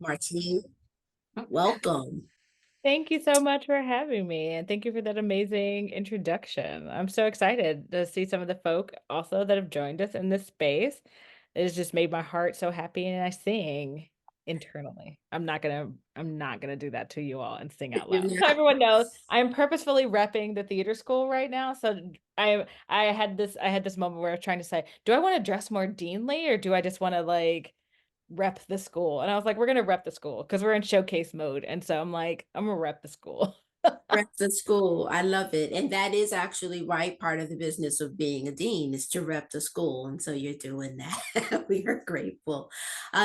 Martine, welcome. Thank you so much for having me, and thank you for that amazing introduction. I'm so excited to see some of the folk also that have joined us in this space. It has just made my heart so happy, and I sing internally. I'm not gonna do that to you all and sing out loud. So everyone knows I am purposefully repping the theater school right now. So I had this moment where I was trying to say, do I want to dress more deanly or do I just want to like rep the school? And I was like, we're gonna rep the school because we're in showcase mode. And so I'm like, I'm gonna rep the school. Rep the school. I love it. And that is actually right. Part of the business of being a dean is to rep the school. And so you're doing that. We are grateful.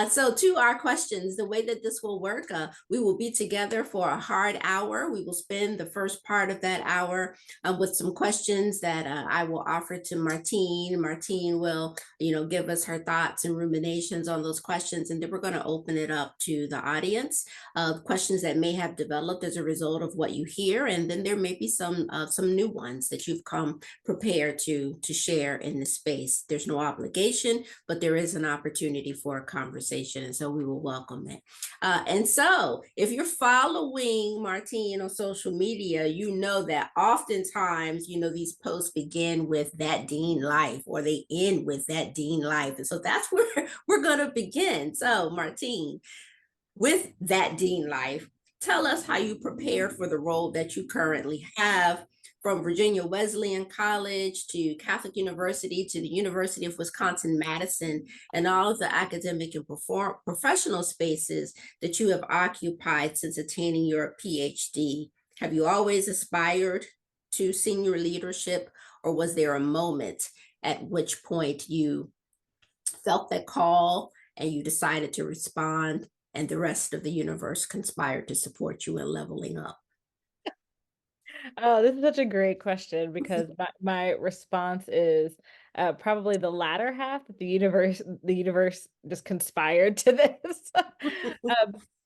So, to our questions, the way that this will work, we will be together for a hard hour. We will spend the first part of that hour with some questions that I will offer to Martine. Martine will, give us her thoughts and ruminations on those questions. And then we're going to open it up to the audience of questions that may have developed as a result of what you hear, and then there may be some new ones that you've come prepared to share in the space. There's no obligation, but there is an opportunity for a conversation, and so we will welcome it. And so, if you're following Martine on social media, you know that oftentimes, these posts begin with "that dean life" or they end with "that dean life," and so that's where we're going to begin. So, Martine, with that dean life, tell us how you prepared for the role that you currently have, from Virginia Wesleyan College to Catholic University to the University of Wisconsin-Madison, and all of the academic and professional spaces that you have occupied since attaining your PhD. Have you always aspired to senior leadership, or was there a moment at which point you felt that call and you decided to respond, and the rest of the universe conspired to support you in leveling up? Oh, this is such a great question because my response is probably the latter half that the universe just conspired to this.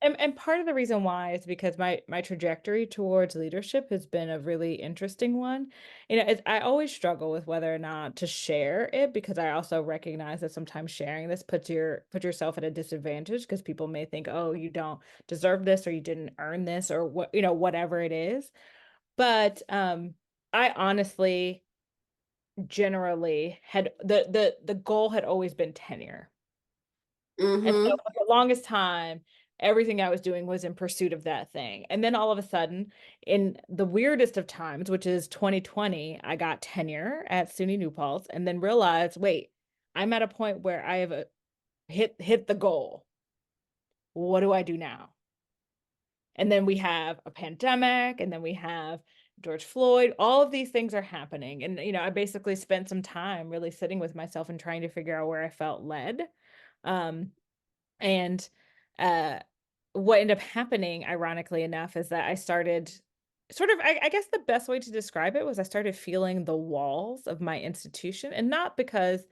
And part of the reason why is because my trajectory towards leadership has been a really interesting one. I always struggle with whether or not to share it because I also recognize that sometimes sharing this put yourself at a disadvantage because people may think, oh, you don't deserve this or you didn't earn this or whatever it is. But I honestly generally had the goal had always been tenure. And so Mm-hmm. for the longest time, everything I was doing was in pursuit of that thing. And then all of a sudden, in the weirdest of times, which is 2020, I got tenure at SUNY New Paltz and then realized, wait, I'm at a point where I have hit the goal. What do I do now? And then we have a pandemic, and then we have George Floyd. All of these things are happening. And, I basically spent some time really sitting with myself and trying to figure out where I felt led. Um, and uh, what ended up happening, ironically enough, is that I started sort of, I guess the best way to describe it was I started feeling the walls of my institution. And not because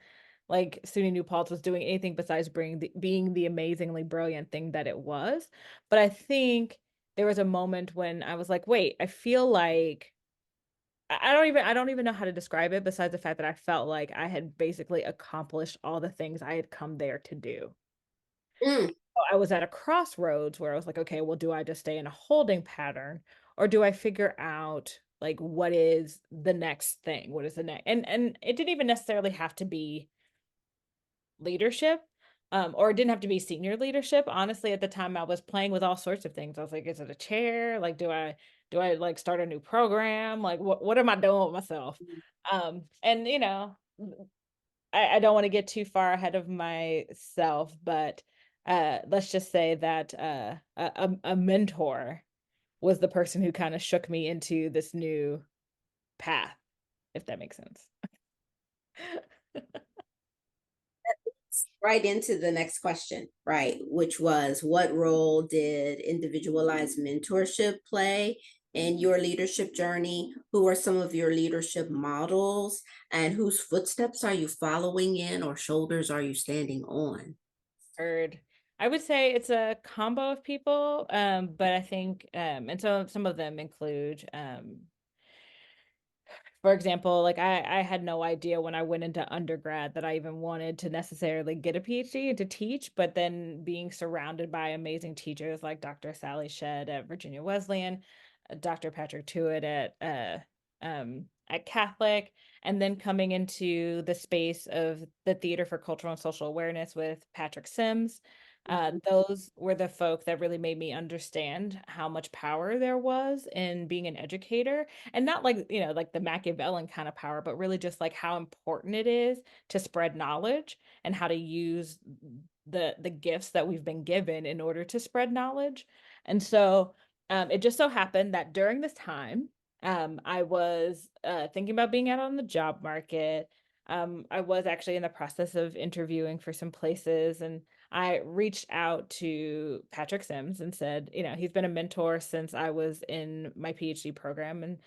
like SUNY New Paltz was doing anything besides being the amazingly brilliant thing that it was. But I think there was a moment when I was like, wait, I feel like I don't even know how to describe it besides the fact that I felt like I had basically accomplished all the things I had come there to do. Mm. So I was at a crossroads where I was like, okay, well, do I just stay in a holding pattern or do I figure out like what is the next thing? What is the next? And it didn't even necessarily have to be leadership, or it didn't have to be senior leadership. Honestly, at the time I was playing with all sorts of things. I was like, is it a chair? Like, do I like start a new program? Like what am I doing with myself? And I don't want to get too far ahead of myself, but let's just say that a mentor was the person who kind of shook me into this new path, if that makes sense. Right into the next question, right? Which was, what role did individualized mentorship play in your leadership journey? Who are some of your leadership models, and whose footsteps are you following in, or shoulders are you standing on? Heard. I would say it's a combo of people, but I think, and so some of them include, For example, like I had no idea when I went into undergrad that I even wanted to necessarily get a PhD and to teach, but then being surrounded by amazing teachers like Dr. Sally Shedd at Virginia Wesleyan, Dr. Patrick Tewitt at Catholic, and then coming into the space of the Theater for Cultural and Social Awareness with Patrick Sims. Those were the folk that really made me understand how much power there was in being an educator, and not like, like the Machiavellian kind of power, but really just like how important it is to spread knowledge and how to use the gifts that we've been given in order to spread knowledge. And so it just so happened that during this time, I was thinking about being out on the job market. I was actually in the process of interviewing for some places, and I reached out to Patrick Sims and said, he's been a mentor since I was in my PhD program. And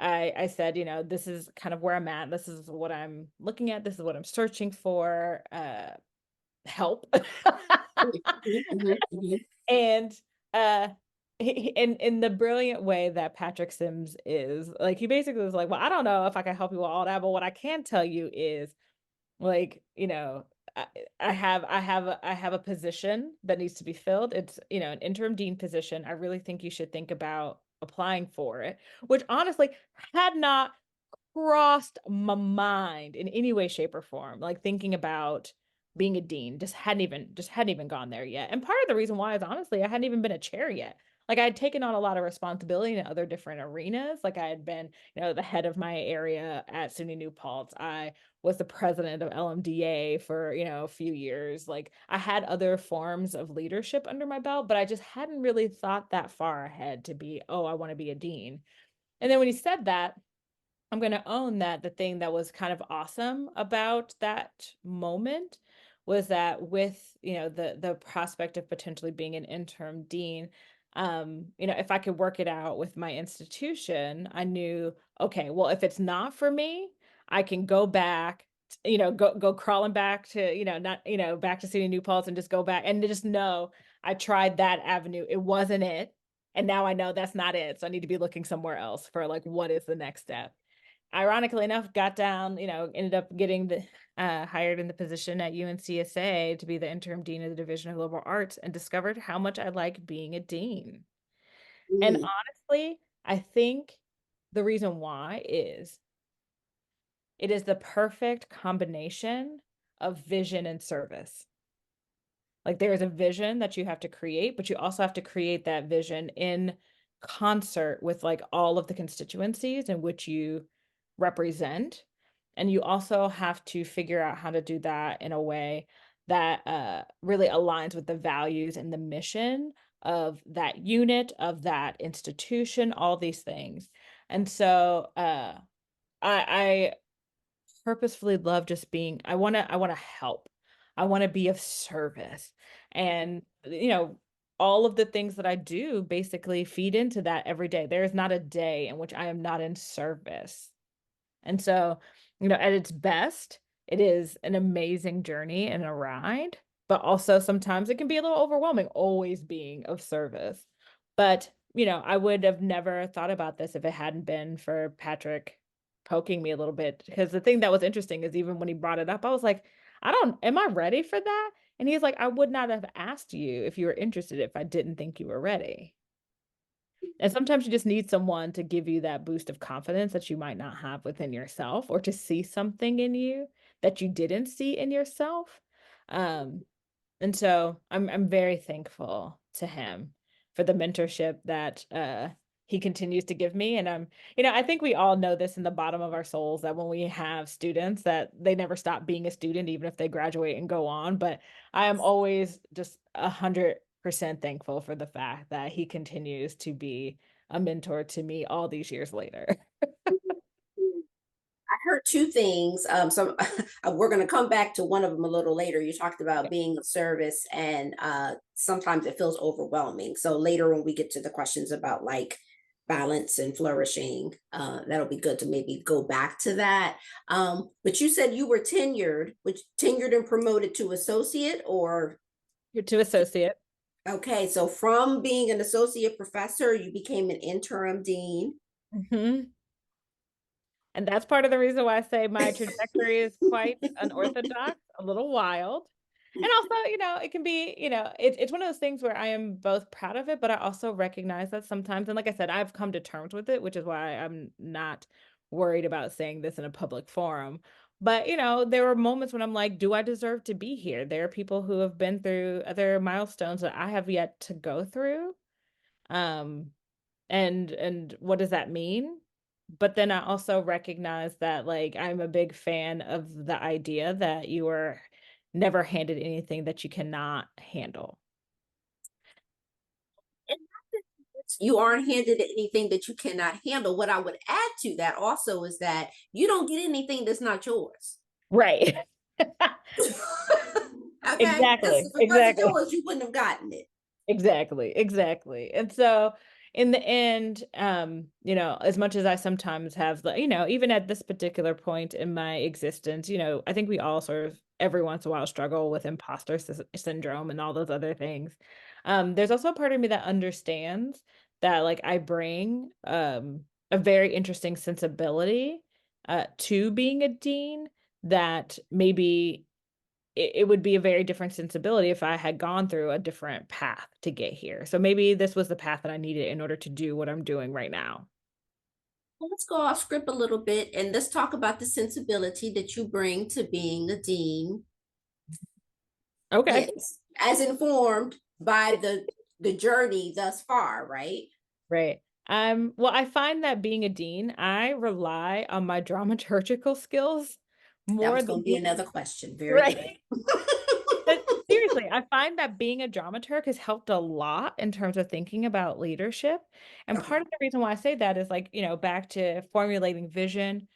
I said, this is kind of where I'm at. This is what I'm looking at. This is what I'm searching for. Help. Mhm, mhm, mhm. And uh in the brilliant way that Patrick Sims is, like, he basically was like, well, I don't know if I can help you with all that, but what I can tell you is, like, I, I have a position that needs to be filled. It's, an interim dean position. I really think you should think about applying for it, which honestly had not crossed my mind in any way, shape, or form. Like, thinking about being a dean just hadn't even gone there yet. And part of the reason why is, honestly, I hadn't even been a chair yet. Like, I had taken on a lot of responsibility in other different arenas. Like, I had been, the head of my area at SUNY New Paltz. I was the president of LMDA for, a few years. Like, I had other forms of leadership under my belt, but I just hadn't really thought that far ahead to be, oh, I want to be a dean. And then when he said that, I'm going to own that the thing that was kind of awesome about that moment was that, with, the prospect of potentially being an interim dean, if I could work it out with my institution, I knew, okay, well, if it's not for me, I can go back, go crawling back to, not, back to City New Paltz, and just go back and just know I tried that avenue. It wasn't it. And now I know that's not it. So I need to be looking somewhere else for, like, what is the next step. Ironically enough, got down, ended up getting the hired in the position at UNCSA to be the interim dean of the Division of Liberal Arts, and discovered how much I like being a dean. And Mm, honestly, I think the reason why is it is the perfect combination of vision and service. Like, there is a vision that you have to create, but you also have to create that vision in concert with, like, all of the constituencies in which you represent. And you also have to figure out how to do that in a way that really aligns with the values and the mission of that unit, of that institution, all these things. And so I purposefully love just being, I wanna help. I wanna be of service. And, all of the things that I do basically feed into that every day. There is not a day in which I am not in service. And so, at its best, it is an amazing journey and a ride, but also sometimes it can be a little overwhelming always being of service. But, I would have never thought about this if it hadn't been for Patrick poking me a little bit. Because the thing that was interesting is, even when he brought it up, I was like, am I ready for that? And he's like, I would not have asked you if you were interested if I didn't think you were ready. And sometimes you just need someone to give you that boost of confidence that you might not have within yourself, or to see something in you that you didn't see in yourself. Um, and so I'm very thankful to him for the mentorship that he continues to give me. And I think we all know this in the bottom of our souls, that when we have students, that they never stop being a student, even if they graduate and go on. But I am always just 100% thankful for the fact that he continues to be a mentor to me all these years later. mm. I heard two things. So we're going to come back to one of them a little later. You talked about being of service, and sometimes it feels overwhelming. So later, when we get to the questions about, like, balance and flourishing, that'll be good to maybe go back to that. But you said you were tenured, which tenured and promoted to associate, or You're to associate. okay. So from being an associate professor, you became an interim dean. Mhm. And that's part of the reason why I say my trajectory is quite unorthodox, a little wild. And also, it can be, it's one of those things where I am both proud of it, but I also recognize that sometimes, and like I said, I've come to terms with it, which is why I'm not worried about saying this in a public forum. But, there are moments when I'm like, do I deserve to be here? There are people who have been through other milestones that I have yet to go through. Um, and what does that mean? But then I also recognize that, like, I'm a big fan of the idea that you are never handed anything that you cannot handle. And you aren't handed anything that you cannot handle. What I would add to that also is that you don't get anything that's not yours. Right. Okay, because Exactly, if it wasn't exactly. yours, you wouldn't have gotten it. Exactly, exactly. And so in the end, as much as I sometimes have even at this particular point in my existence, I think we all sort of every once in a while struggle with imposter syndrome and all those other things. There's also a part of me that understands that like I bring a very interesting sensibility to being a dean that maybe it would be a very different sensibility if I had gone through a different path to get here. So maybe this was the path that I needed in order to do what I'm doing right now. Well, let's go off script a little bit and let's talk about the sensibility that you bring to being a dean, Okay. as informed by the journey thus far, right? Right. Well, I find that being a dean, I rely on my dramaturgical skills That more was going than to be another question. Very good. right. But seriously, I find that being a dramaturg has helped a lot in terms of thinking about leadership. And Okay. part of the reason why I say that is like, back to formulating vision,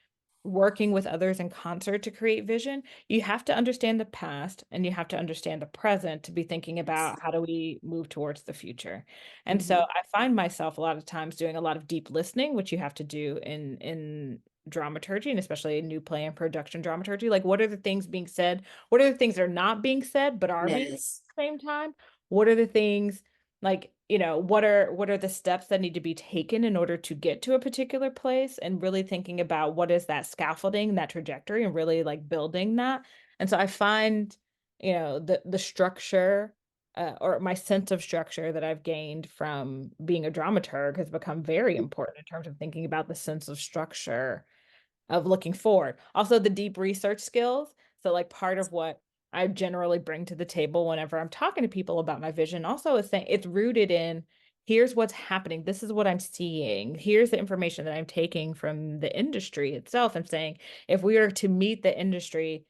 working with others in concert to create vision, you have to understand the past and you have to understand the present to be thinking about how do we move towards the future. And so Mhm. I find myself a lot of times doing a lot of deep listening, which you have to do in dramaturgy and especially in new play and production dramaturgy. Like what are the things being said? What are the things that are not being said but are being said Yes. at the same time? What are the things like what are the steps that need to be taken in order to get to a particular place and really thinking about what is that scaffolding, that trajectory and really like building that. And so I find the structure or my sense of structure that I've gained from being a dramaturg has become very important in terms of thinking about the sense of structure of looking forward. Also the deep research skills. So like part of what I generally bring to the table whenever I'm talking to people about my vision also is saying it's rooted in here's what's happening. This is what I'm seeing. Here's the information that I'm taking from the industry itself and saying if we are to meet the industry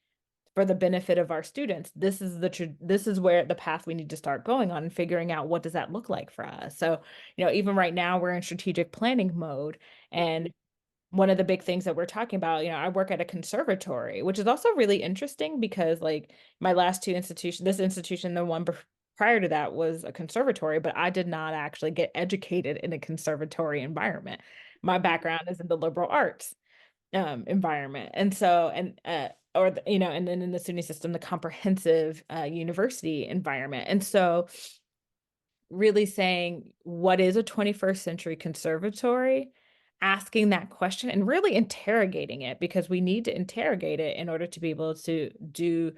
for the benefit of our students, this is where the path we need to start going on and figuring out what does that look like for us. So, even right now we're in strategic planning mode and one of the big things that we're talking about, I work at a conservatory, which is also really interesting because like my last two institutions, this institution, the one prior to that was a conservatory, but I did not actually get educated in a conservatory environment. My background is in the liberal arts environment. And so, and then in the SUNY system, the comprehensive university environment. And so really saying what is a 21st century conservatory, asking that question and really interrogating it because we need to interrogate it in order to be able to do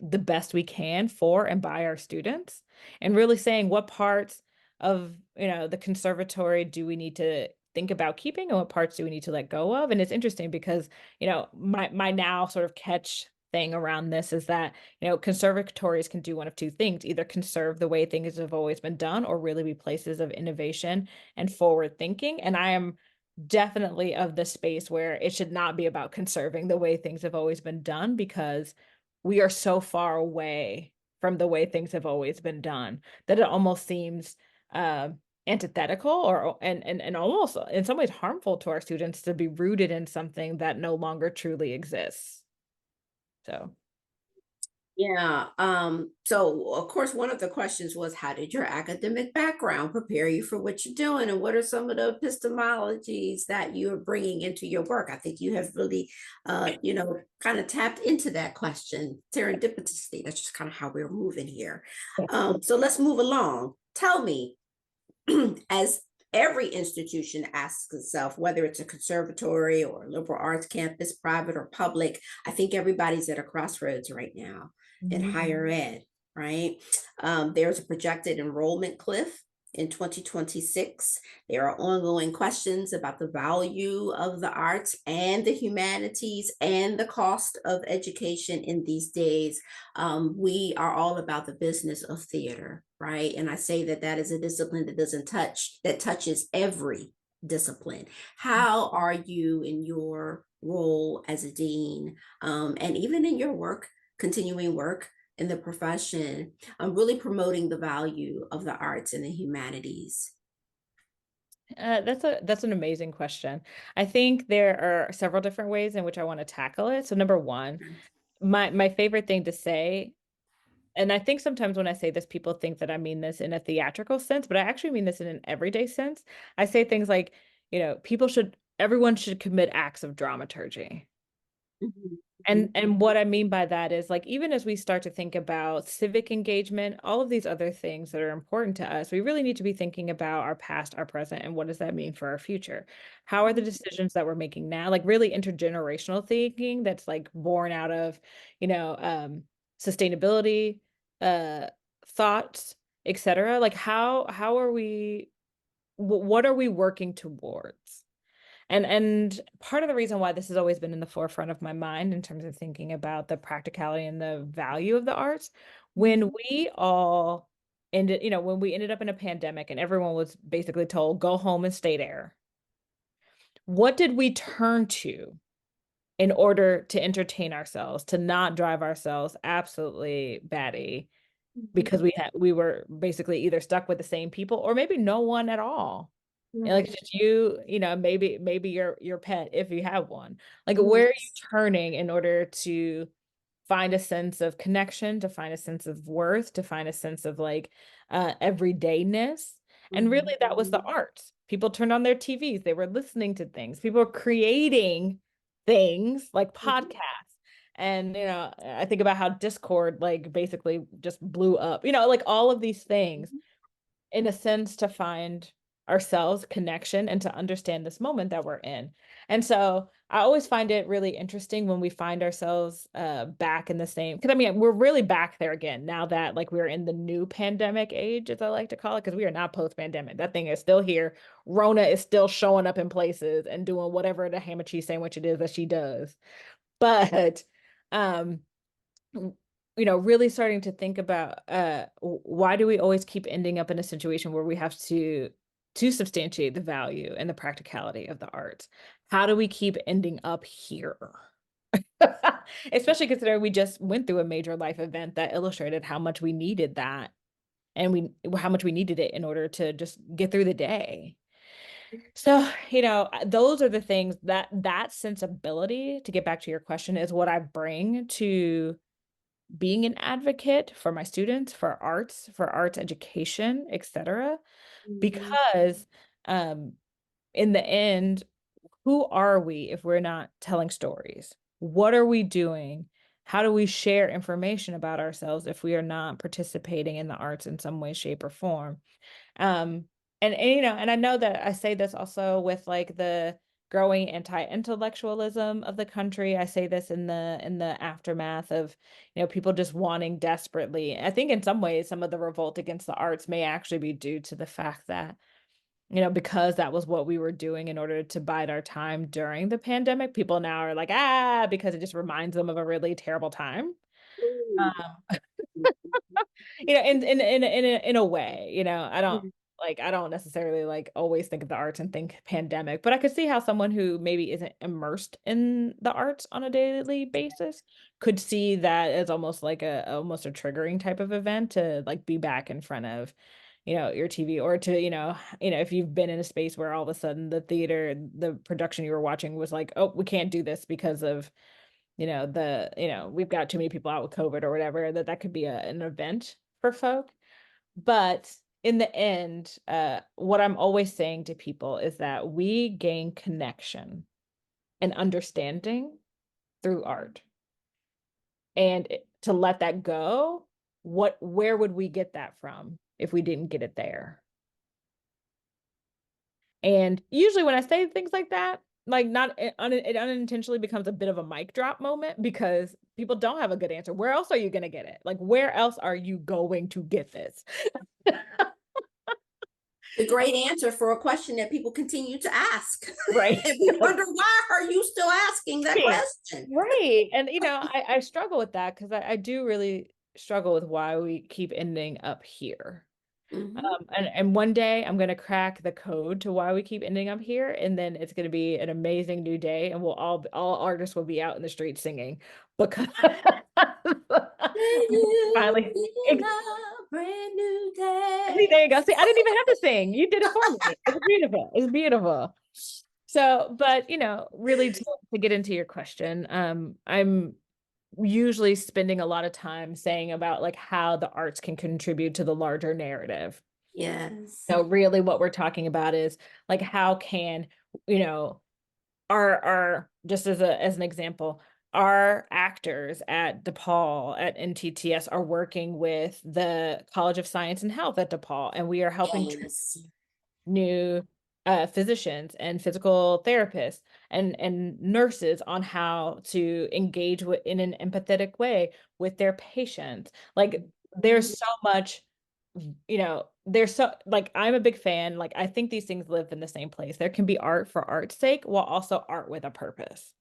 the best we can for and by our students and really saying what parts of the conservatory do we need to think about keeping and what parts do we need to let go of. And it's interesting because my now sort of catch thing around this is that conservatories can do one of two things: either conserve the way things have always been done or really be places of innovation and forward thinking. And I am definitely of the space where it should not be about conserving the way things have always been done because we are so far away from the way things have always been done that it almost seems antithetical or and almost in some ways harmful to our students to be rooted in something that no longer truly exists. So Yeah. So of course, one of the questions was, how did your academic background prepare you for what you're doing? And what are some of the epistemologies that you're bringing into your work? I think you have really, kind of tapped into that question, serendipitously. That's just kind of how we're moving here. So let's move along. Tell me, as every institution asks itself, whether it's a conservatory or a liberal arts campus, private or public. I think everybody's at a crossroads right now in higher ed, right? There's a projected enrollment cliff in 2026. There are ongoing questions about the value of the arts and the humanities and the cost of education in these days. We are all about the business of theater, right? And I say that that is a discipline that touches every discipline. How are you in your role as a dean, and even in your work, continuing work in the profession, really promoting the value of the arts and the humanities? That's an amazing question. I think there are several different ways in which I want to tackle it. So number one, my favorite thing to say, and I think sometimes when I say this, people think that I mean this in a theatrical sense, but I actually mean this in an everyday sense. I say things like, everyone should commit acts of dramaturgy. Mhm. And what I mean by that is, like, even as we start to think about civic engagement, all of these other things that are important to us, we really need to be thinking about our past, our present, and what does that mean for our future? How are the decisions that we're making now, like really intergenerational thinking that's like born out of, you know, um, sustainability, uh, thoughts, etc. Like how are we, what are we working towards? And part of the reason why this has always been in the forefront of my mind in terms of thinking about the practicality and the value of the arts, when we all when we ended up in a pandemic and everyone was basically told, go home and stay there, what did we turn to in order to entertain ourselves, to not drive ourselves absolutely batty Mhm. because we were basically either stuck with the same people or maybe no one at all. And like Right. just maybe your pet if you have one. Like where are you Yes. turning in order to find a sense of connection, to find a sense of worth, to find a sense of like everydayness? And Mhm. really that was the arts. People turned on their TVs, they were listening to things, people were creating things like Mhm. podcasts. And I think about how Discord like basically just blew up. Like all of these things Mhm. in a sense to find ourselves connection and to understand this moment that we're in. And so I always find it really interesting when we find ourselves back in the same, because I mean we're really back there again now that like we're in the new pandemic age, as I like to call it, because we are not post-pandemic. That thing is still here. Rona is still showing up in places and doing whatever the ham and cheese sandwich it is that she does. But um really starting to think about why do we always keep ending up in a situation where we have to substantiate the value and the practicality of the arts? How do we keep ending up here? Especially considering we just went through a major life event that illustrated how much we needed that and we how much we needed it in order to just get through the day. So, those are the things that sensibility, to get back to your question, is what I bring to being an advocate for my students, for arts education, etc. Mhm. Because um, in the end, who are we if we're not telling stories? What are we doing? How do we share information about ourselves if we are not participating in the arts in some way, shape, or form? Um, and I know that I say this also with like the growing anti-intellectualism of the country. I say this in the aftermath of, people just wanting desperately. I think in some ways, some of the revolt against the arts may actually be due to the fact that, because that was what we were doing in order to bide our time during the pandemic. People now are like, because it just reminds them of a really terrible time. Ooh. Um, in a way, I don't necessarily like always think of the arts and think pandemic, but I could see how someone who maybe isn't immersed in the arts on a daily basis could see that as almost like almost a triggering type of event to like be back in front of, your TV, or to, if you've been in a space where all of a sudden the production you were watching was like, oh, we can't do this because of we've got too many people out with COVID or whatever, that could be an event for folk. But in the end, what I'm always saying to people is that we gain connection and understanding through art. And to let that go, where would we get that from if we didn't get it there? And usually when I say things like that, like not it unintentionally becomes a bit of a mic drop moment because people don't have a good answer. Where else are you going to get it? Like, where else are you going to get this? The great answer for a question that people continue to ask. Right. And we wonder, why are you still asking that Right. question? Right. And, I struggle with that because I do really struggle with why we keep ending up here. Mhm. And one day I'm gonna crack the code to why we keep ending up here, and then it's gonna be an amazing new day, and all artists will be out in the street singing because Brand new, finally. beginning of brand new See, day. there you go. See, I didn't even have to sing. You did it for me. It's beautiful. It's beautiful. So, but really to get into your question, I'm usually spending a lot of time saying about like how the arts can contribute to the larger narrative. Yes. So really what we're talking about is like how can, you know, our just as an example, our actors at DePaul at NTTS are working with the College of Science and Health at DePaul, and we are helping Yes. new physicians and physical therapists and nurses on how to engage with in an empathetic way with their patients. Like there's so much, there's so like I'm a big fan. Like I think these things live in the same place. There can be art for art's sake while also art with a purpose.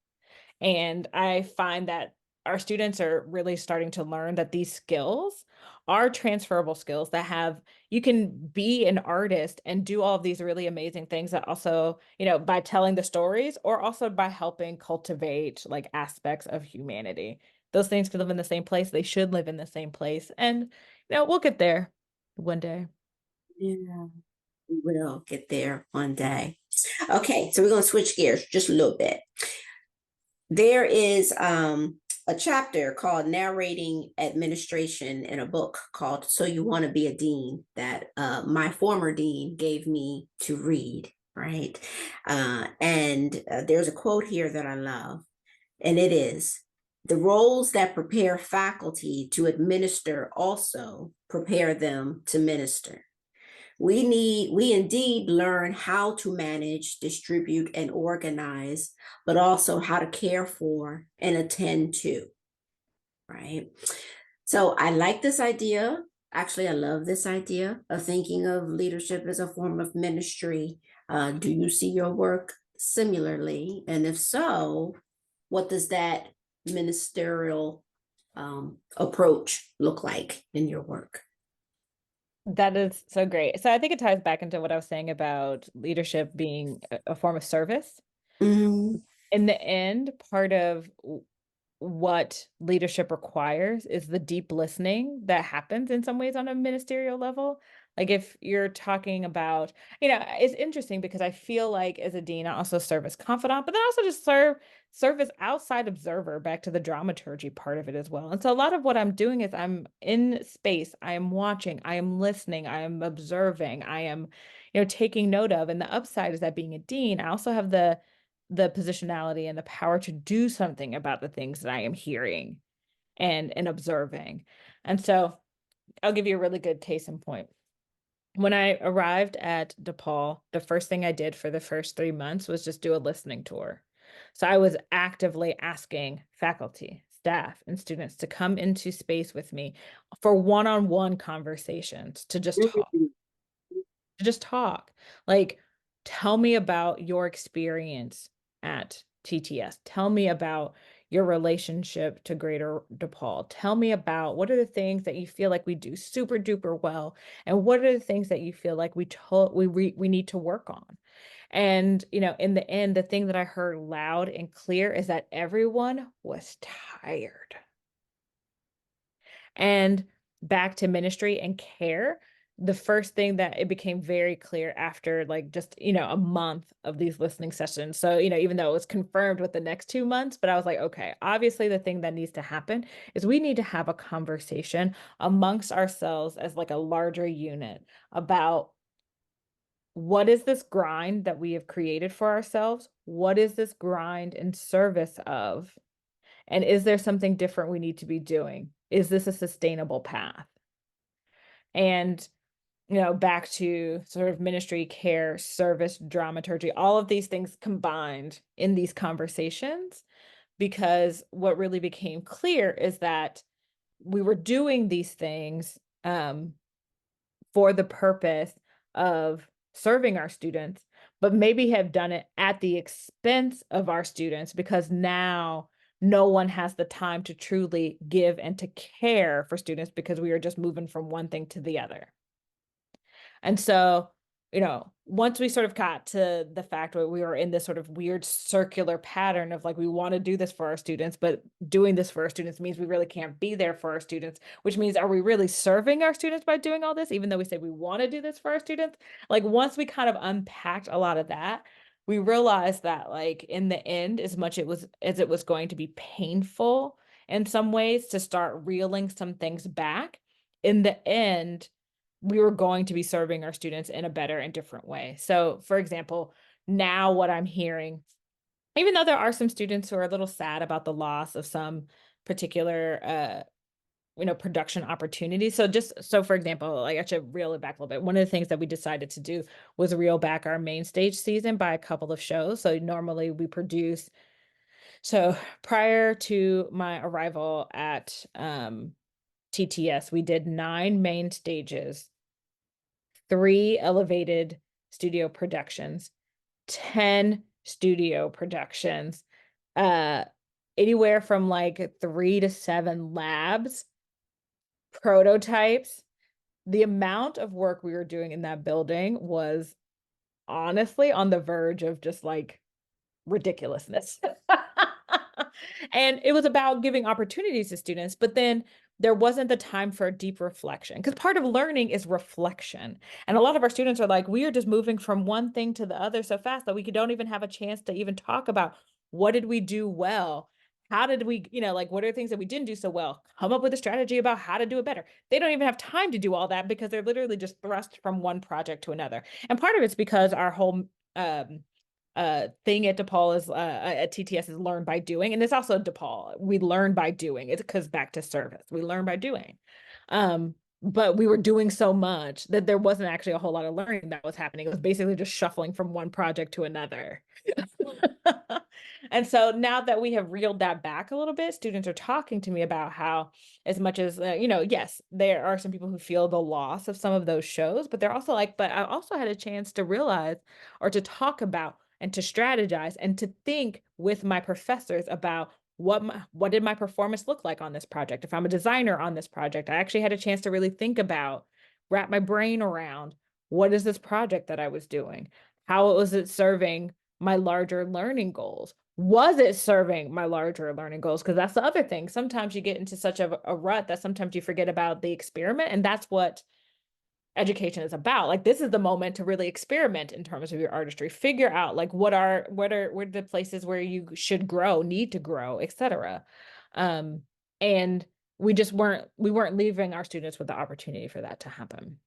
And I find that our students are really starting to learn that these skills are transferable skills that have, you can be an artist and do all of these really amazing things that also, by telling the stories or also by helping cultivate like aspects of humanity. Those things can live in the same place. They should live in the same place. And, we'll get there one day. Yeah, we will get there one day. Okay, so we're going to switch gears just a little bit. There is a chapter called Narrating Administration in a book called So You Want to Be a Dean that my former dean gave me to read, right? And there's a quote here that I love, and it is: the roles that prepare faculty to administer also prepare them to minister. We indeed learn how to manage, distribute, and organize, but also how to care for and attend to, right? So I like this idea. Actually, I love this idea of thinking of leadership as a form of ministry. Do you see your work similarly? And if so, what does that ministerial approach look like in your work? That is so great. So I think it ties back into what I was saying about leadership being a form of service. Mhm. In the end, part of what leadership requires is the deep listening that happens in some ways on a ministerial level. Like if you're talking about, it's interesting because I feel like as a dean, I also serve as confidant, but then also just serve as outside observer back to the dramaturgy part of it as well. And so a lot of what I'm doing is I'm in space, I am watching, I am listening, I am observing, I am, taking note of. And the upside is that being a dean, I also have the positionality and the power to do something about the things that I am hearing and observing. And so I'll give you a really good case in point. When I arrived at DePaul, the first thing I did for the first 3 months was just do a listening tour. So I was actively asking faculty, staff, and students to come into space with me for one-on-one conversations to just talk. Like, tell me about your experience at TTS. Tell me about your relationship to Greater DePaul. Tell me about what are the things that you feel like we do super duper well, and what are the things that you feel like we need to work on. And in the end, the thing that I heard loud and clear is that everyone was tired. And back to ministry and care, the first thing that it became very clear after like just, a month of these listening sessions. So, even though it was confirmed with the next 2 months, but I was like, okay, obviously the thing that needs to happen is we need to have a conversation amongst ourselves as like a larger unit about what is this grind that we have created for ourselves? What is this grind in service of? And is there something different we need to be doing? Is this a sustainable path? And, back to sort of ministry, care, service, dramaturgy, all of these things combined in these conversations, because what really became clear is that we were doing these things for the purpose of serving our students, but maybe have done it at the expense of our students, because now no one has the time to truly give and to care for students, because we are just moving from one thing to the other. And so, once we sort of got to the fact where we were in this sort of weird circular pattern of like, we want to do this for our students, but doing this for our students means we really can't be there for our students, which means, are we really serving our students by doing all this, even though we say we want to do this for our students? Like, once we kind of unpacked a lot of that, we realized that, like, in the end, as much as it was going to be painful in some ways to start reeling some things back, in the end, we were going to be serving our students in a better and different way. So, for example, now what I'm hearing, even though there are some students who are a little sad about the loss of some particular production opportunities. So for example, like, I should reel it back a little bit. One of the things that we decided to do was reel back our main stage season by a couple of shows. So normally we produce, so prior to my arrival at TTS, we did 9 main stages, 3 elevated studio productions, 10 studio productions, anywhere from like 3 to 7 labs, prototypes. The amount of work we were doing in that building was honestly on the verge of just like ridiculousness. And it was about giving opportunities to students, but then there wasn't the time for a deep reflection, because part of learning is reflection. And a lot of our students are like, we are just moving from one thing to the other so fast that we don't even have a chance to even talk about, what did we do well? How did we, like, what are things that we didn't do so well? Come up with a strategy about how to do it better. They don't even have time to do all that, because they're literally just thrust from one project to another. And part of it's because our whole thing at DePaul is at TTS is learn by doing, and it's also DePaul. We learn by doing. It goes back to service. We learn by doing. But we were doing so much that there wasn't actually a whole lot of learning that was happening. It was basically just shuffling from one project to another. And so now that we have reeled that back a little bit, students are talking to me about how, as much as, yes, there are some people who feel the loss of some of those shows, but they're also like, but I also had a chance to realize, or to talk about, and to strategize, and to think with my professors about what did my performance look like on this project. If I'm a designer on this project, I actually had a chance to really think about, wrap my brain around, what is this project that I was doing? How was it serving my larger learning goals? Was it serving my larger learning goals? Because that's the other thing. Sometimes you get into such a rut that sometimes you forget about the experiment, and that's what education is about. Like, this is the moment to really experiment in terms of your artistry, figure out like what are the places where you should grow, need to grow, etc. And we weren't leaving our students with the opportunity for that to happen.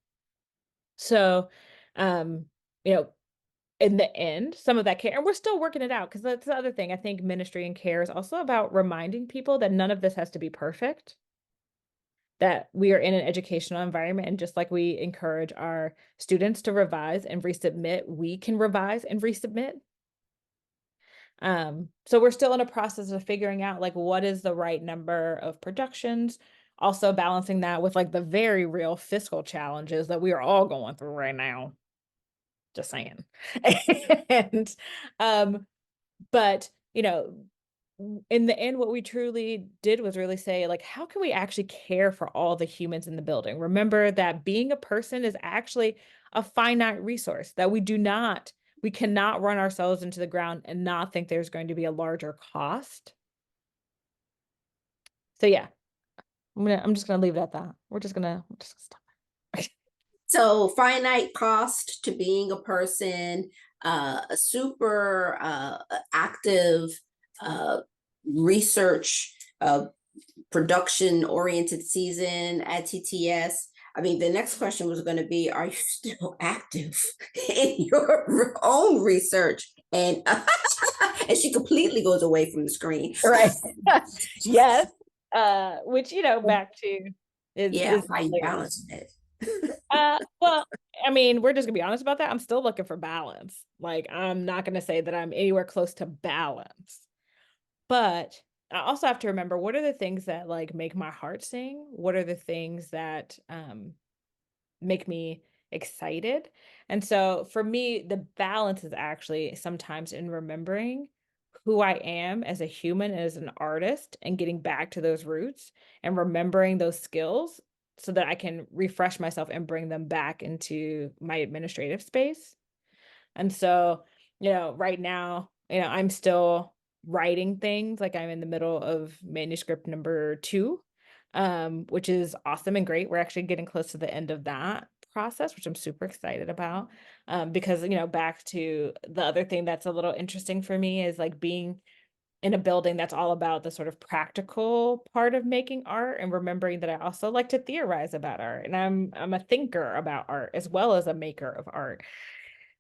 So, um, in the end, some of that care, and we're still working it out, because that's the other thing. I think ministry and care is also about reminding people that none of this has to be perfect, that we are in an educational environment, and just like we encourage our students to revise and resubmit, we can revise and resubmit. So we're still in a process of figuring out like what is the right number of productions, also balancing that with like the very real fiscal challenges that we are all going through right now. Just saying. And but in the end, what we truly did was really say, like, how can we actually care for all the humans in the building? Remember that being a person is actually a finite resource, that we cannot run ourselves into the ground and not think there's going to be a larger cost. So yeah, I'm just gonna leave it at that. We're just gonna stop. So finite cost to being a person, a super active research production oriented season at TTS. I mean, the next question was going to be, are you still active in your own research? And and she completely goes away from the screen. Right. Yes. Which, back to Yeah, is how you balance it. Well, I mean, we're just gonna be honest about that. I'm still looking for balance. Like, I'm not gonna say that I'm anywhere close to balance. But I also have to remember, what are the things that like make my heart sing? What are the things that make me excited? And so for me, the balance is actually sometimes in remembering who I am as a human, as an artist, and getting back to those roots and remembering those skills so that I can refresh myself and bring them back into my administrative space. And so, right now, I'm still writing things. Like, I'm in the middle of manuscript number 2, which is awesome and great. We're actually getting close to the end of that process, which I'm super excited about. Because, back to the other thing that's a little interesting for me is like being in a building that's all about the sort of practical part of making art, and remembering that I also like to theorize about art, and I'm a thinker about art as well as a maker of art.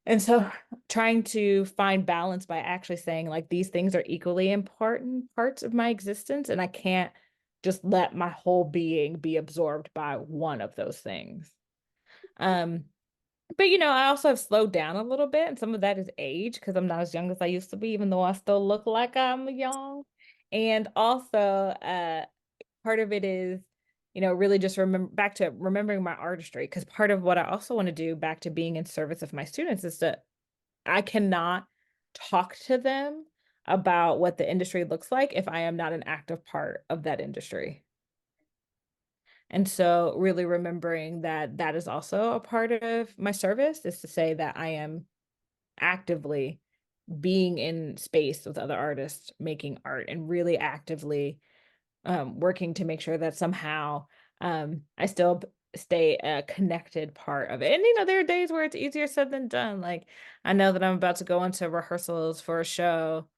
And so trying to find balance by actually saying, like, these things are equally important parts of my existence, and I can't just let my whole being be absorbed by one of those things. Um, but I also have slowed down a little bit, and some of that is age because I'm not as young as I used to be, even though I still look like I'm young. And also, part of it is, really just remember back to remembering my artistry, because part of what I also want to do back to being in service of my students is to I cannot talk to them about what the industry looks like if I am not an active part of that industry. And so really remembering that that is also a part of my service, is to say that I am actively being in space with other artists making art, and really actively working to make sure that somehow I still stay a connected part of it. And there are days where it's easier said than done. Like, I know that I'm about to go into rehearsals for a show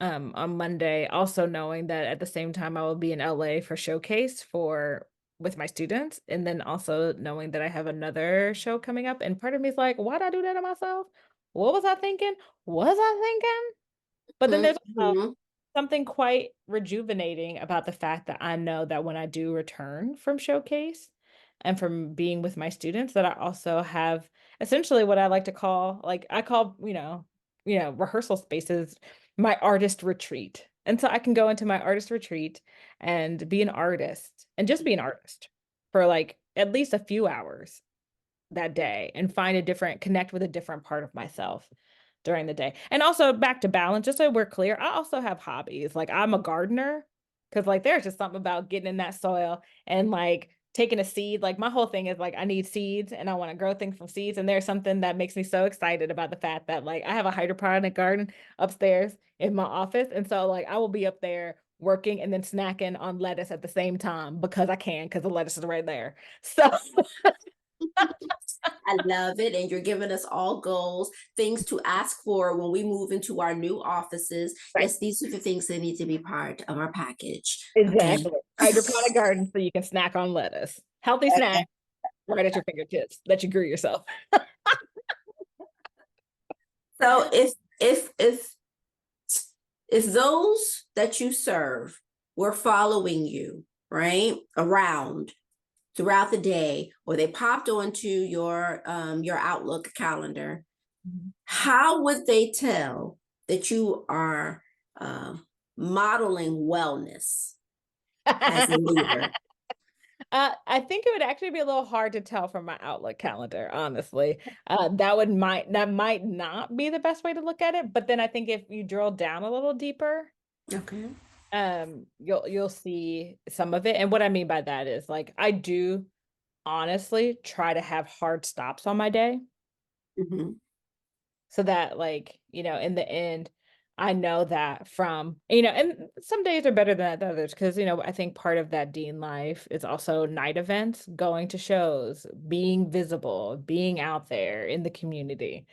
on Monday, also knowing that at the same time I will be in LA for showcase for with my students, and then also knowing that I have another show coming up. And part of me is like, why'd I do that to myself? What was I thinking? Was I thinking? But then there's also Mhm. something quite rejuvenating about the fact that I know that when I do return from showcase and from being with my students, that I also have essentially what I like to call, like, I call, rehearsal spaces my artist retreat. And so I can go into my artist retreat and be an artist and just be an artist for like at least a few hours that day, and find a different connect with a different part of myself during the day. And also back to balance, just so we're clear, I also have hobbies. Like, I'm a gardener, because like there's just something about getting in that soil and like taking a seed. Like, my whole thing is like I need seeds and I want to grow things from seeds. And there's something that makes me so excited about the fact that like I have a hydroponic garden upstairs in my office. And so like I will be up there working and then snacking on lettuce at the same time because I can, because the lettuce is right there. So I love it. And you're giving us all goals, things to ask for when we move into our new offices. right. Yes, these are the things that need to be part of our package. Okay. Exactly. Hydroponic garden so you can snack on lettuce. Healthy snack right at your fingertips that you grew yourself. So if those that you serve were following you, right, around throughout the day, or they popped onto your Outlook calendar, how would they tell that you are uh, modeling wellness as a leader? I think it would actually be a little hard to tell from my Outlook calendar, honestly. That might not be the best way to look at it, but then I think if you drill down a little deeper, Okay. you'll see some of it. And what I mean by that is like I do honestly try to have hard stops on my day, Hmm. so that like in the end I know that from and some days are better than others, because I think part of that dean life is also night events, going to shows, being visible, being out there in the community,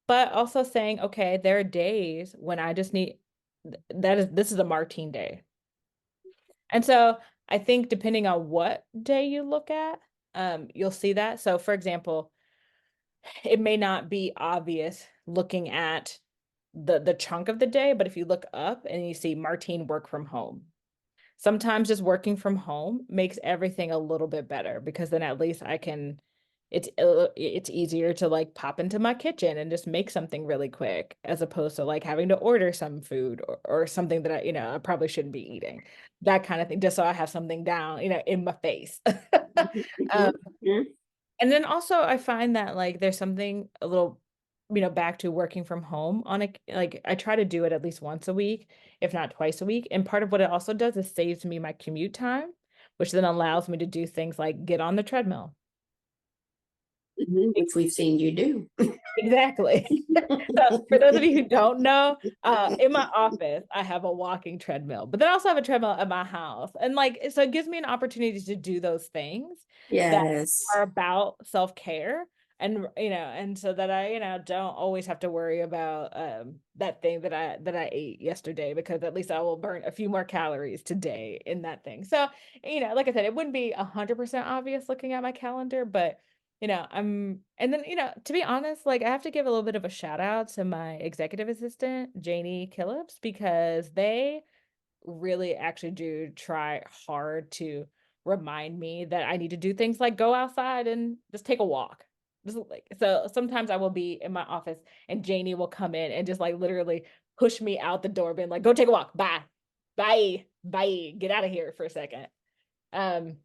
but also saying, okay, there are days when I just need this is a Martine day. And so I think depending on what day you look at, you'll see that. So for example, it may not be obvious looking at the chunk of the day, but if you look up and you see Martine work from home, sometimes just working from home makes everything a little bit better because then at least I can it's easier to like pop into my kitchen and just make something really quick as opposed to like having to order some food or something that I probably shouldn't be eating. That kind of thing, just so I have something down, in my face. Um, Mhm, mhm. and then also I find that like there's something a little, back to working from home on like I try to do it at least once a week, if not twice a week. And part of what it also does is saves me my commute time, which then allows me to do things like get on the treadmill. Mhm, which we've seen you do. Exactly. So for those of you who don't know, in my office, I have a walking treadmill, but then I also have a treadmill at my house. And like, so it gives me an opportunity to do those things that Yes. are about self-care. And so that I, don't always have to worry about that thing that I ate yesterday because at least I will burn a few more calories today in that thing. So, like I said, it wouldn't be 100% obvious looking at my calendar, but and then, to be honest, like I have to give a little bit of a shout out to my executive assistant, Janie Killips, because they really actually do try hard to remind me that I need to do things like go outside and just take a walk. So sometimes I will be in my office and Janie will come in and just like literally push me out the door, being like, go take a walk. Bye. Bye. Bye. Get out of here for a second. Um,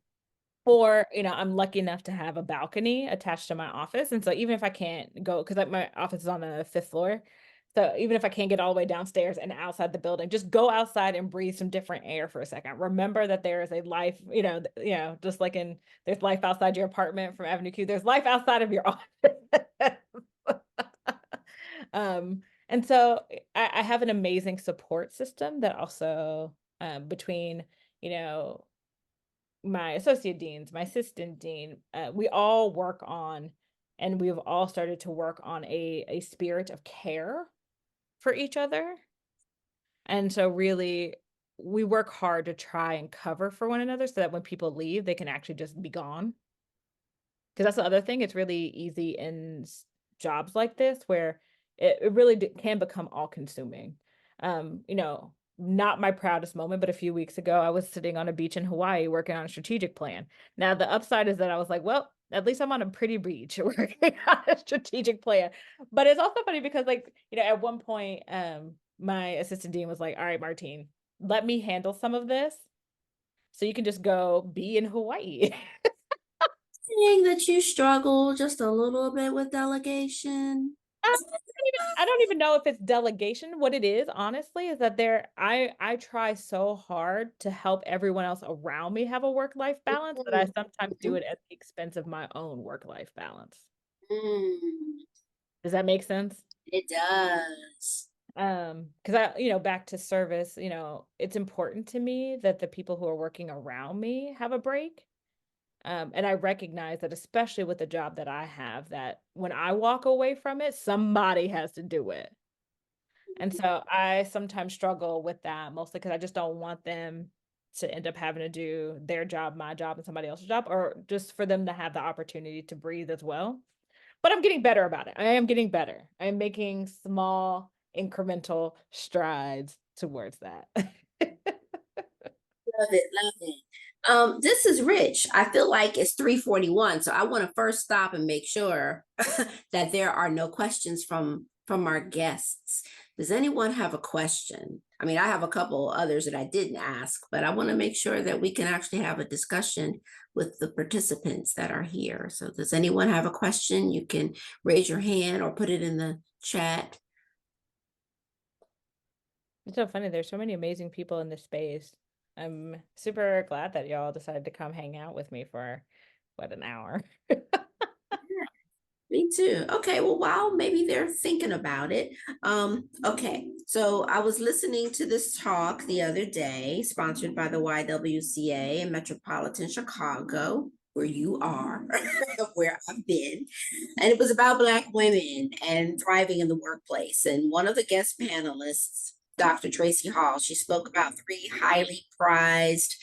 or, I'm lucky enough to have a balcony attached to my office. And so even if I can't go, because my office is on the fifth floor. So even if I can't get all the way downstairs and outside the building, just go outside and breathe some different air for a second. Remember that there is a life, just like there's life outside your apartment from Avenue Q, there's life outside of your office. And so I have an amazing support system that also between, you know, my associate deans, my assistant dean, we all work on, and we've all started to work on a spirit of care for each other. And so really we work hard to try and cover for one another so that when people leave, they can actually just be gone. Because that's the other thing. It's really easy in jobs like this where it really can become all consuming. Not my proudest moment, but a few weeks ago, I was sitting on a beach in Hawaii working on a strategic plan. Now, the upside is that I was like, well, at least I'm on a pretty beach working on a strategic plan. But it's also funny because, like, at one point, my assistant dean was like, all right, Martine, let me handle some of this so you can just go be in Hawaii. Saying that you struggle just a little bit with delegation. I don't even know if it's delegation. What it is, honestly, is that I try so hard to help everyone else around me have a work-life balance that I Mm, sometimes do mhm, it at the expense of my own work-life balance. mm. Does that make sense? It does. Because back to service, it's important to me that the people who are working around me have a break. And I recognize that especially with the job that I have, that when I walk away from it, somebody has to do it. And so I sometimes struggle with that mostly because I just don't want them to end up having to do their job, my job, and somebody else's job, or just for them to have the opportunity to breathe as well. But I'm getting better about it. I am getting better. I am making small incremental strides towards that. Love it, love it. This is rich. I feel like it's 3:41, so I want to first stop and make sure that there are no questions from our guests. Does anyone have a question? I mean, I have a couple others that I didn't ask, but I want to make sure that we can actually have a discussion with the participants that are here. So does anyone have a question? You can raise your hand or put it in the chat. It's so funny. There's so many amazing people in this space. I'm super glad that y'all decided to come hang out with me for what, an hour. Me too. Okay, well, while maybe they're thinking about it. Okay, so I was listening to this talk the other day, sponsored by the YWCA in Metropolitan Chicago, where you are, where I've been. And it was about Black women and thriving in the workplace. And one of the guest panelists, Dr. Tracy Hall, she spoke about three highly prized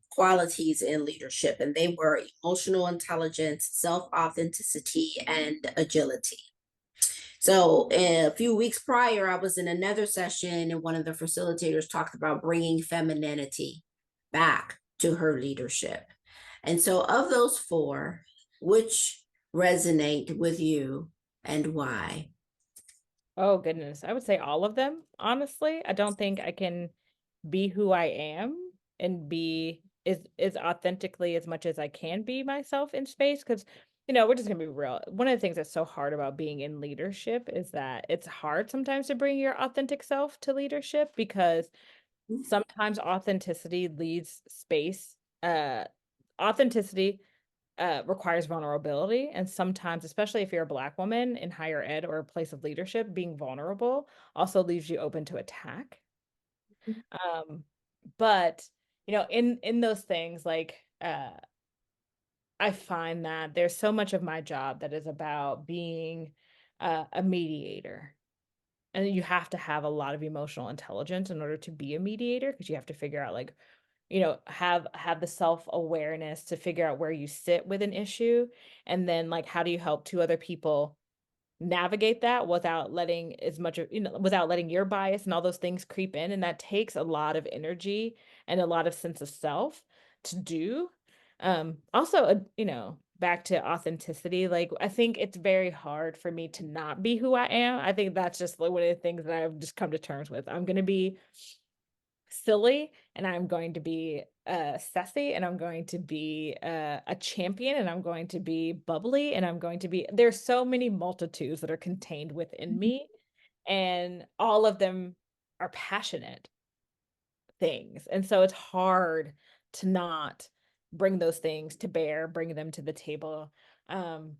qualities in leadership, and they were emotional intelligence, self authenticity, and agility. So, a few weeks prior, I was in another session, and one of the facilitators talked about bringing femininity back to her leadership. And so, of those four, which resonate with you and why? Oh goodness. I would say all of them, honestly. I don't think I can be who I am and be as authentically as much as I can be myself in space. Because we're just gonna be real. One of the things that's so hard about being in leadership is that it's hard sometimes to bring your authentic self to leadership because sometimes authenticity leads space. Authenticity requires vulnerability. And sometimes, especially if you're a Black woman in higher ed or a place of leadership, being vulnerable also leaves you open to attack. Um, but in those things, like I find that there's so much of my job that is about being a mediator. And you have to have a lot of emotional intelligence in order to be a mediator because you have to figure out like have the self-awareness to figure out where you sit with an issue and then like how do you help two other people navigate that without letting as much of without letting your bias and all those things creep in, and that takes a lot of energy and a lot of sense of self to do. Also, back to authenticity, like I think it's very hard for me to not be who I am. I think that's just like one of the things that I've just come to terms with. I'm going to be silly and I'm going to be sassy and I'm going to be a champion and I'm going to be bubbly and I'm going to be there's so many multitudes that are contained within me and all of them are passionate things. And so it's hard to not bring those things to bear, bring them to the table. Um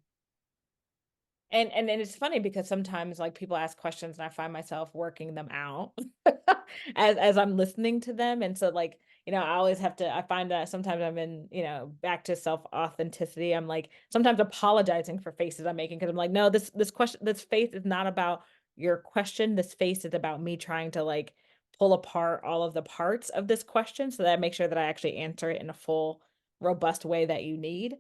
and it's funny because sometimes like people ask questions and I find myself working them out as I'm listening to them. And so like, I always have to I find that sometimes I'm in, back to self-authenticity. I'm like sometimes apologizing for faces I'm making because I'm like, no, this question, this face is not about your question. This face is about me trying to like pull apart all of the parts of this question so that I make sure that I actually answer it in a full, robust way that you need.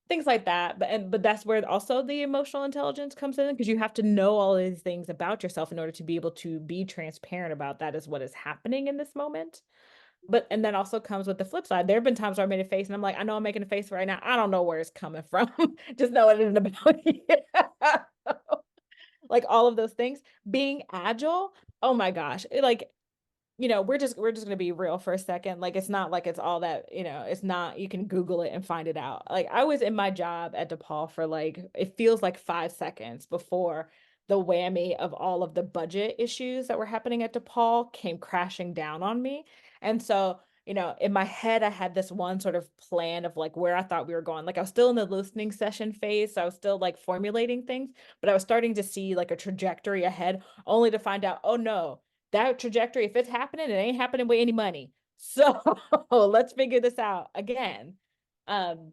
Things like that, but that's where also the emotional intelligence comes in because you have to know all of these things about yourself in order to be able to be transparent about that is what is happening in this moment. But and that also comes with the flip side. There have been times where I made a face and I'm like, I know I'm making a face right now. I don't know where it's coming from. Just know it isn't about you. Like all of those things. Being agile, oh my gosh. Like we're just gonna be real for a second. Like it's not like it's all that, it's not you can Google it and find it out. Like I was in my job at DePaul for like it feels like 5 seconds before the whammy of all of the budget issues that were happening at DePaul came crashing down on me. And so, in my head, I had this one sort of plan of like where I thought we were going. Like I was still in the listening session phase, so I was still like formulating things, but I was starting to see like a trajectory ahead, only to find out, oh no, that trajectory, if it's happening, it ain't happening with any money. So let's figure this out again. Um,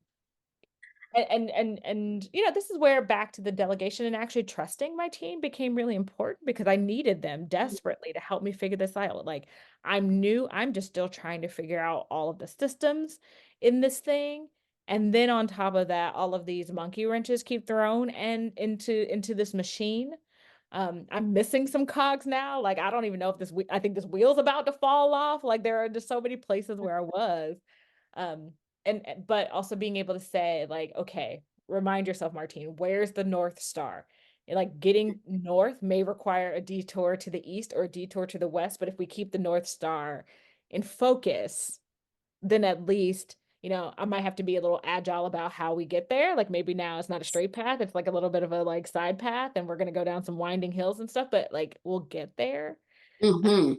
and this is where back to the delegation and actually trusting my team became really important because I needed them desperately to help me figure this out. Like I'm new, I'm just still trying to figure out all of the systems in this thing. And then on top of that, all of these monkey wrenches keep thrown and into this machine. I'm missing some cogs now. Like I don't even know if I think this wheel's about to fall off. Like there are just so many places where I was. Um, but also being able to say like, okay, remind yourself, Martine, where's the North Star? And like getting north may require a detour to the east or a detour to the west, but if we keep the North Star in focus, then at least, I might have to be a little agile about how we get there. Like maybe now it's not a straight path, it's like a little bit of a like side path, and we're gonna go down some winding hills and stuff, but like we'll get there. Hmm.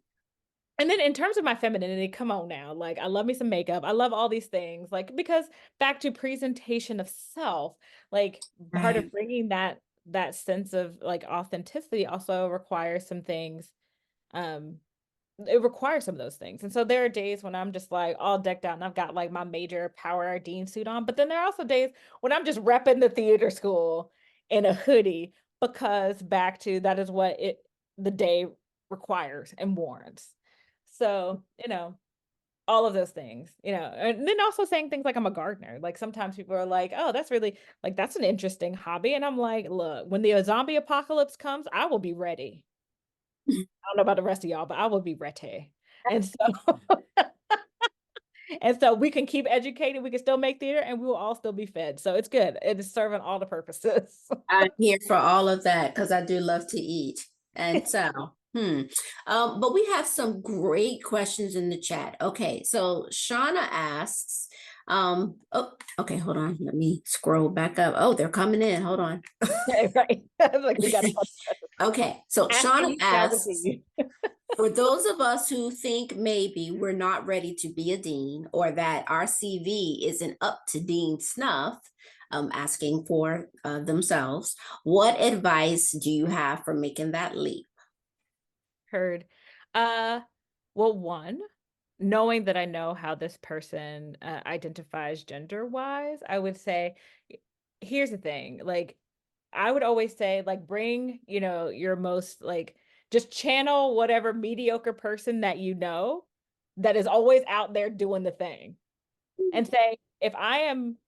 And then in terms of my femininity, come on now. Like I love me some makeup. I love all these things. Like because back to presentation of self, like part of Right. bringing that sense of like authenticity also requires some things. Um it requires some of those things. And so there are days when I'm just like all decked out and I've got like my major power dean suit on. But then there are also days when I'm just repping the theater school in a hoodie because back to that is what the day requires and warrants. So, all of those things, and then also saying things like I'm a gardener. Like sometimes people are like, oh, that's really like that's an interesting hobby. And I'm like, look, when the zombie apocalypse comes, I will be ready. I don't know about the rest of y'all, but I will be ready. And so And so we can keep educating, we can still make theater, and we will all still be fed. So it's good. It is serving all the purposes. I'm here for all of that because I do love to eat. And so, but we have some great questions in the chat. Okay, so Shauna asks, oh, okay, hold on. Let me scroll back up. Oh, they're coming in. Hold on. Right. Like we got a Okay, so ask and Shauna you shall asks, receive. for those of us who think maybe we're not ready to be a dean or that our CV isn't up to dean snuff, asking for themselves, what advice do you have for making that leap? Heard. Well, one, knowing that I know how this person identifies gender-wise, I would say, here's the thing, like, I would always say, like, bring, your most, like, just channel whatever mediocre person that you know that is always out there doing the thing. And say, if I am,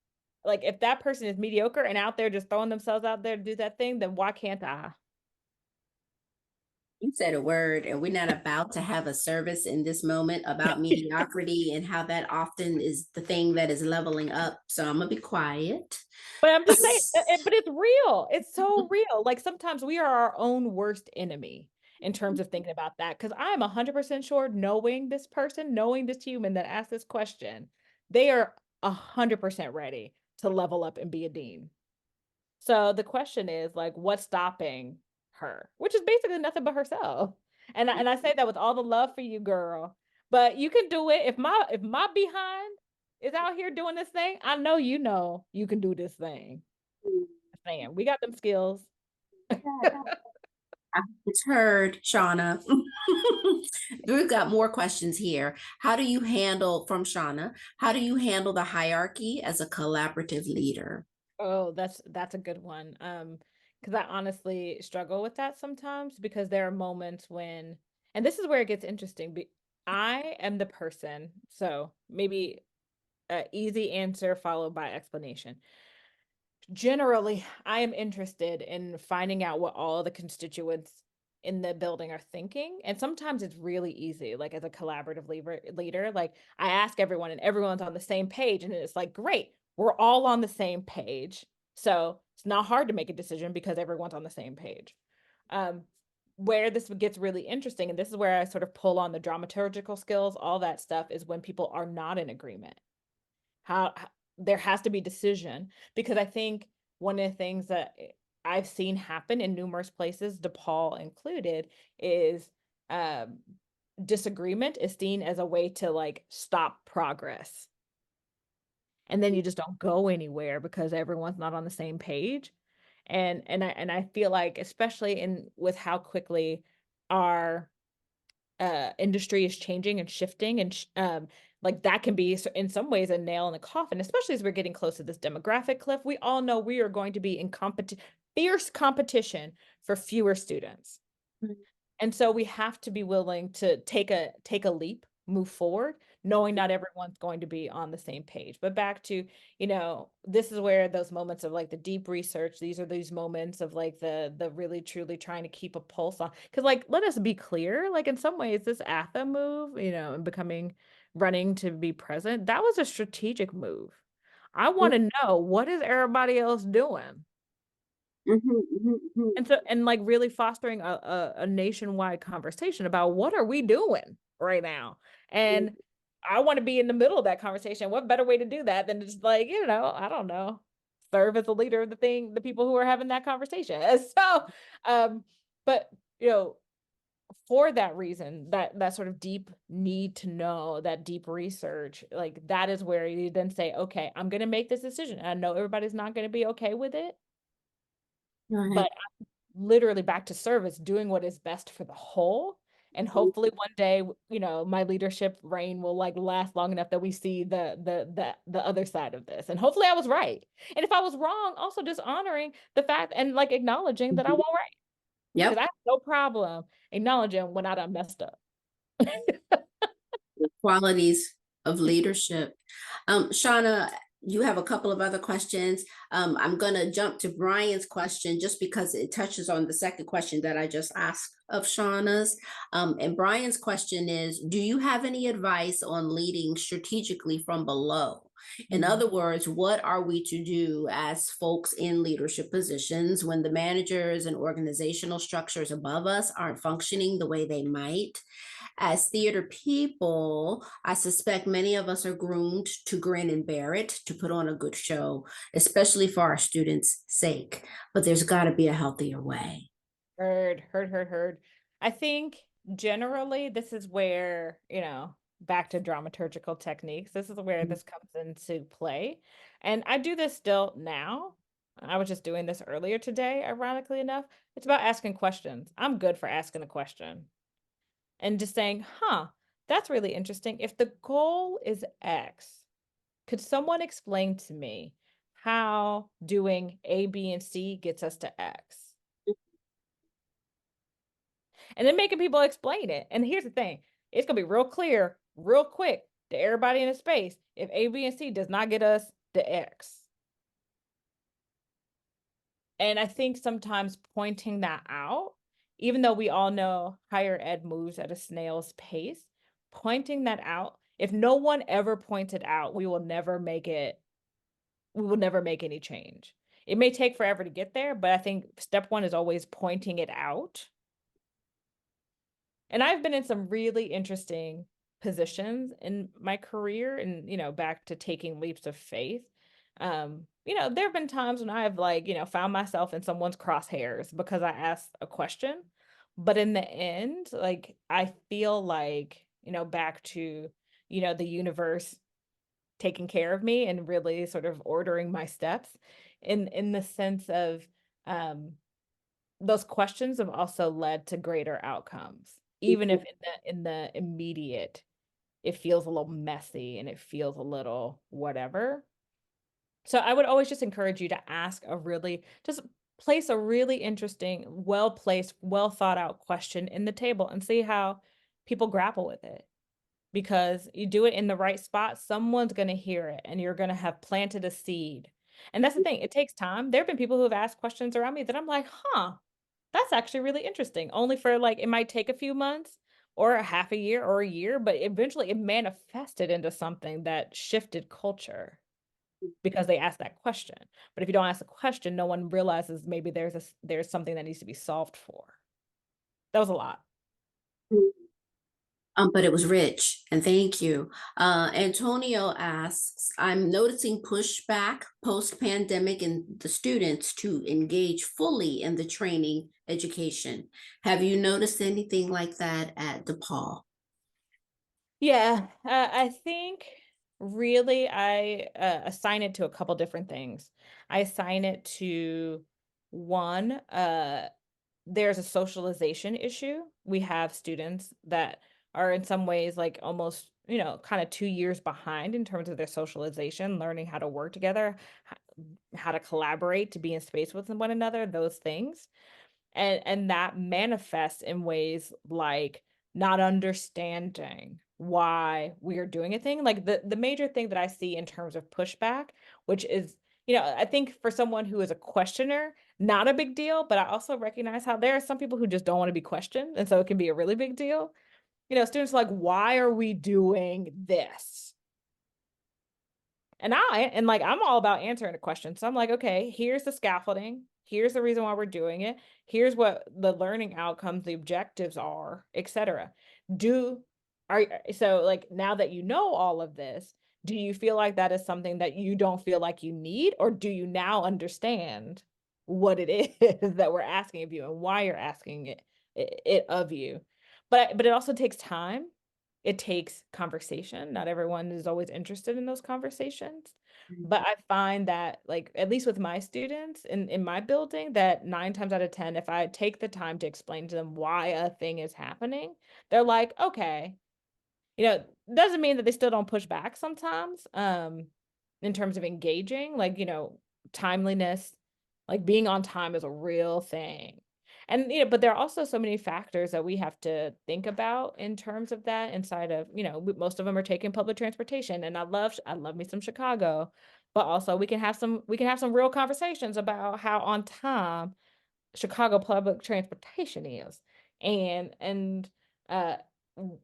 like, if that person is mediocre and out there just throwing themselves out there to do that thing, then why can't I? You said a word, and we're not about to have a service in this moment about mediocrity and how that often is the thing that is leveling up. So I'm gonna be quiet. But I'm just saying, but it's real. It's so real. Like sometimes we are our own worst enemy in terms of thinking about that. Because I am 100% sure, knowing this person, knowing this human that asked this question, they are 100% ready to level up and be a dean. So the question is like, what's stopping her? Which is basically nothing but herself. And I say that with all the love for you, girl. But you can do it. If my behind is out here doing this thing, I know you can do this thing. Saying we got them skills. It's heard, Shauna. We've got more questions here. How do you handle, from Shauna, how do you handle the hierarchy as a collaborative leader? Oh, that's a good one. Because I honestly struggle with that sometimes because there are moments when, and this is where it gets interesting. I am the person, so maybe an easy answer followed by explanation. Generally, I am interested in finding out what all the constituents in the building are thinking. And sometimes it's really easy, like as a collaborative leader, like I ask everyone and everyone's on the same page. And it's like, great, we're all on the same page. So it's not hard to make a decision because everyone's on the same page. Um, where this gets really interesting, and this is where I sort of pull on the dramaturgical skills, all that stuff, is when people are not in agreement. How there has to be decision, because I think one of the things that I've seen happen in numerous places, DePaul included, is um, disagreement is seen as a way to like stop progress. And then you just don't go anywhere because everyone's not on the same page. And I feel like, especially in with how quickly our industry is changing and shifting, and like that can be in some ways a nail in the coffin, especially as we're getting close to this demographic cliff. We all know we are going to be in fierce competition for fewer students. And so we have to be willing to take a leap, move forward, knowing not everyone's going to be on the same page. But back to, this is where those moments of like the deep research, these are these moments of like the really truly trying to keep a pulse on. Because like, let us be clear, like in some ways, this ATHE move, and becoming running to be president, that was a strategic move. I want to know, what is everybody else doing? And so, and like really fostering a nationwide conversation about what are we doing right now? And I want to be in the middle of that conversation. What better way to do that than just like, I don't know, serve as the leader of the people who are having that conversation. And so, but for that reason, that sort of deep need to know, that deep research, like that is where you then say, okay, I'm going to make this decision. And I know everybody's not going to be okay with it, Right. but literally back to service, doing what is best for the whole. And hopefully one day, my leadership reign will like last long enough that we see the other side of this. And hopefully I was right. And if I was wrong, also just honoring the fact and like acknowledging that I was right. Because Yep. I have no problem acknowledging when I done messed up. Qualities of leadership. Shauna, You have a couple of other questions. I'm going to jump to Brian's question just because it touches on the second question that I just asked of Shauna's. And Brian's question is, do you have any advice on leading strategically from below? In Mm. other words, what are we to do as folks in leadership positions when the managers and organizational structures above us aren't functioning the way they might? As theater people, I suspect many of us are groomed to grin and bear it, to put on a good show, especially for our students' sake. But there's got to be a healthier way. Heard. I think generally this is where, back to dramaturgical techniques, this is where this comes into play. And I do this still now. I was just doing this earlier today, ironically enough. It's about asking questions. I'm good for asking a question and just saying, huh, that's really interesting. If the goal is X, could someone explain to me how doing A, B, and C gets us to X? And then making people explain it. And here's the thing, it's going to be real clear, real quick to everybody in the space if A, B, and C does not get us the X. And I think sometimes pointing that out, even though we all know higher ed moves at a snail's pace, pointing that out, if no one ever points it out, we will never make any change. It may take forever to get there, but I think step one is always pointing it out. And I've been in some really interesting positions in my career and, back to taking leaps of faith. There have been times when I've found myself in someone's crosshairs because I asked a question. But in the end, I feel like, back to, the universe taking care of me and really sort of ordering my steps in the sense of um those questions have also led to greater outcomes, even if in the immediate, it feels a little messy and it feels a little whatever. So I would always just encourage you to just place a really interesting, well-placed, well-thought-out question in the table and see how people grapple with it. Because you do it in the right spot, someone's going to hear it and you're going to have planted a seed. And that's the thing, it takes time. There have been people who have asked questions around me that I'm like, huh, that's actually really interesting. Only for it might take a few months or a half a year or a year, but eventually it manifested into something that shifted culture because they asked that question. But if you don't ask the question, no one realizes maybe there's something that needs to be solved for. That was a lot. But it was rich, and thank you. Antonio asks, I'm noticing pushback post-pandemic in the students to engage fully in the training education. Have you noticed anything like that at DePaul? Yeah, I think really I assign it to a couple different things. I assign it to one, there's a socialization issue. We have students that are in some ways almost, kind of 2 years behind in terms of their socialization, learning how to work together, how to collaborate, to be in space with one another, those things. And that manifests in ways like not understanding why we are doing a thing. Like the major thing that I see in terms of pushback, which is, I think for someone who is a questioner, not a big deal, but I also recognize how there are some people who just don't want to be questioned, and so it can be a really big deal. Students are like, why are we doing this? I'm all about answering the question. So I'm like, okay, here's the scaffolding. Here's the reason why we're doing it. Here's what the learning outcomes, the objectives are, etc. Do are so now that you know all of this, do you feel like that is something that you don't feel like you need, or do you now understand what it is that we're asking of you and why you're asking it of you? But it also takes time, it takes conversation. Not everyone is always interested in those conversations. But I find that, at least with my students in my building, that 9 times out of 10, if I take the time to explain to them why a thing is happening, they're like, okay. Doesn't mean that they still don't push back sometimes, in terms of engaging, timeliness, being on time is a real thing. And, but there are also so many factors that we have to think about in terms of that inside of, most of them are taking public transportation. And I love me some Chicago. but also we can have some real conversations about how on time Chicago public transportation is. And uh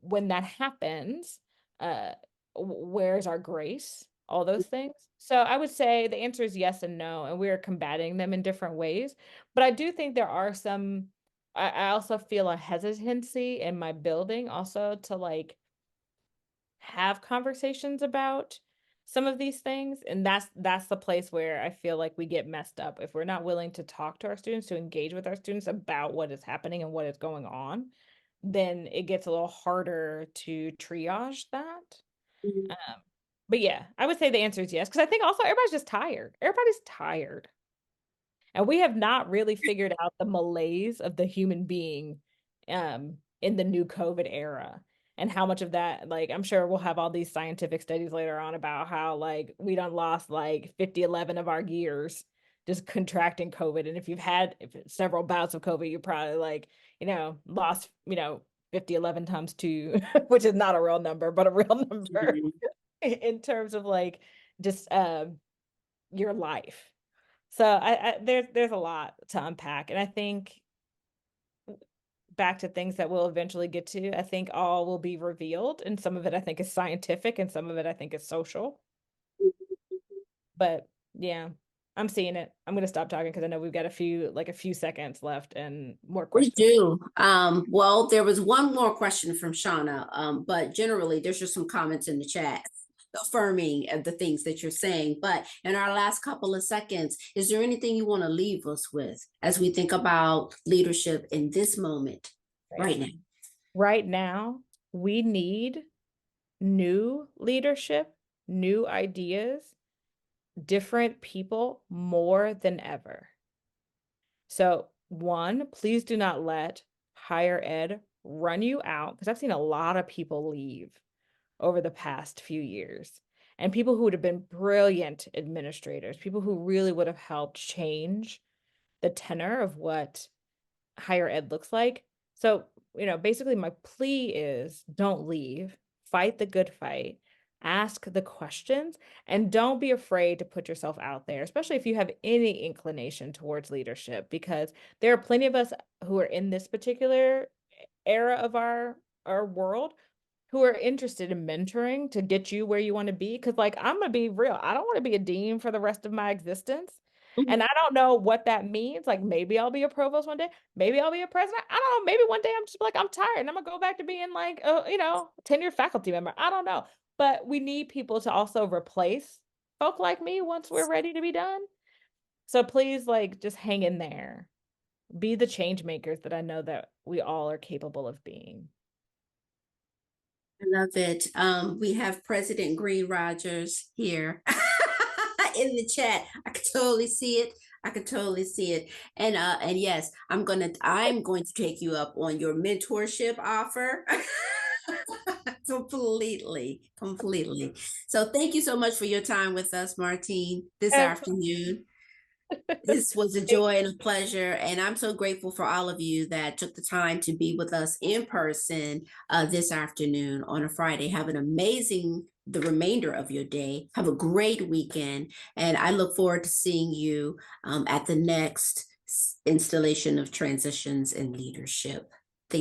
when that happens, uh where's our grace? All those things. So I would say the answer is yes and no, and we are combating them in different ways. But I do think there are some I also feel a hesitancy in my building also to like have conversations about some of these things, and that's the place where I feel like we get messed up. If we're not willing to talk to our students, to engage with our students about what is happening and what is going on, then it gets a little harder to triage that. Mhm. Um, but yeah, I would say the answer is yes, because I think also everybody's just tired. Everybody's tired. And we have not really figured out the malaise of the human being in the new COVID era. And how much of that, like, I'm sure we'll have all these scientific studies later on about how, like, we done lost like 50, 11 of our years just contracting COVID. And if you've had several bouts of COVID, you probably, like, lost, 50, 11 times two, which is not a real number, but a real number Mhm. in terms of like just your life. So there's a lot to unpack, and I think back to things that we'll eventually get to, I think all will be revealed, and some of it I think is scientific, and some of it I think is social. But yeah, I'm seeing it. I'm gonna stop talking because I know we've got a few seconds left and more We questions. do. Well, there was one more question from Shauna, but generally there's just some comments in the chat affirming of the things that you're saying. But in our last couple of seconds, is there anything you want to leave us with as we think about leadership in this moment Right. right now? Right now, we need new leadership, new ideas, different people more than ever. So, one, please do not let higher ed run you out because I've seen a lot of people leave over the past few years, and people who would have been brilliant administrators, people who really would have helped change the tenor of what higher ed looks like. So, basically my plea is don't leave, fight the good fight, ask the questions, and don't be afraid to put yourself out there, especially if you have any inclination towards leadership, because there are plenty of us who are in this particular era of our world who are interested in mentoring to get you where you want to be. Cause like I'm gonna be real, I don't want to be a dean for the rest of my existence. And I don't know what that means. Like maybe I'll be a provost one day, maybe I'll be a president. I don't know. Maybe one day I'm just like, I'm tired and I'm gonna go back to being like tenured faculty member. I don't know. But we need people to also replace folk like me once we're ready to be done. So please like just hang in there. Be the change makers that I know that we all are capable of being. I love it. We have President Green-Rogers here in the chat. I could totally see it. I could totally see it. And yes, I'm going to take you up on your mentorship offer. Completely, completely. So thank you so much for your time with us, Martine, this afternoon. This was a joy and a pleasure, and I'm so grateful for all of you that took the time to be with us in person this afternoon on a Friday. Have an amazing the remainder of your day. Have a great weekend, and I look forward to seeing you at the next installation of transitions in leadership.